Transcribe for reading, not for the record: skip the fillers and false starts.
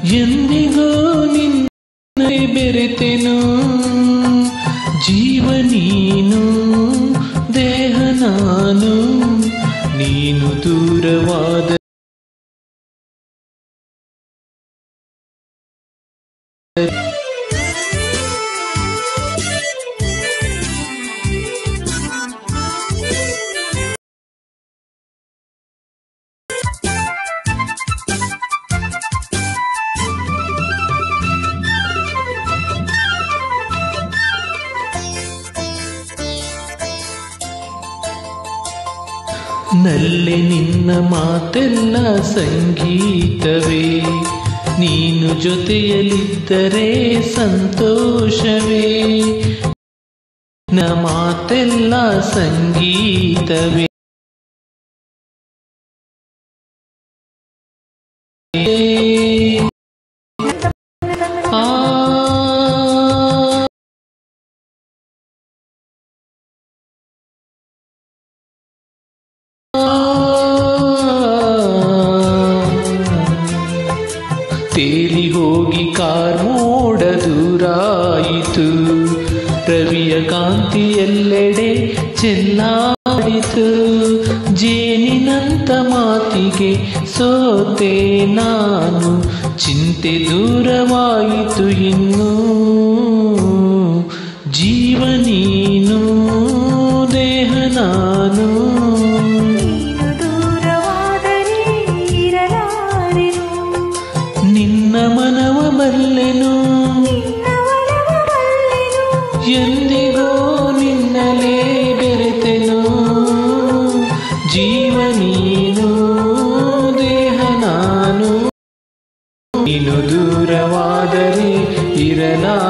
ಎಂದಿಗೂ ನಿನ್ನ ಬೆರೆತೆನು ಜೀವ ನೀನು ದೇಹ ನಾನು ನೀನು ದೂರವಾದ ನಲ್ಲೆ ನಿನ್ನ ಮಾತೆಲ್ಲ ಸಂಗೀತವೇ ನೀನು ಜೊತೆಯಲ್ಲಿದ್ದರೆ ಸಂತೋಷವೇ ನ ಮಾತೆಲ್ಲ ಸಂಗೀತವೇ ತೇಲಿ ಹೋಗಿ ಕಾರ್ಮೋಡ ದೂರಾಯಿತು ರವಿಯ ಕಾಂತಿ ಎಲ್ಲೆಡೆ ಚೆಲ್ಲಾಡಿತು ಜೇನಿನಂತ ಮಾತಿಗೆ ಸೋತೆ ನಾನು ಚಿಂತೆ ದೂರವಾಯಿತು ಇನ್ನು ಜೀವ ನೀನು ದೇಹ ನಾನು ನಿನ್ನ ಮನವ ಬಲ್ಲೆನು ಎಂದಿಗೋ ನಿನ್ನಲೇ ಬೆರೆತೆನು ಜೀವ ನೀನು ದೇಹ ನಾನು ನೀನು ದೂರವಾದರೆ ಇರಲಾರೆ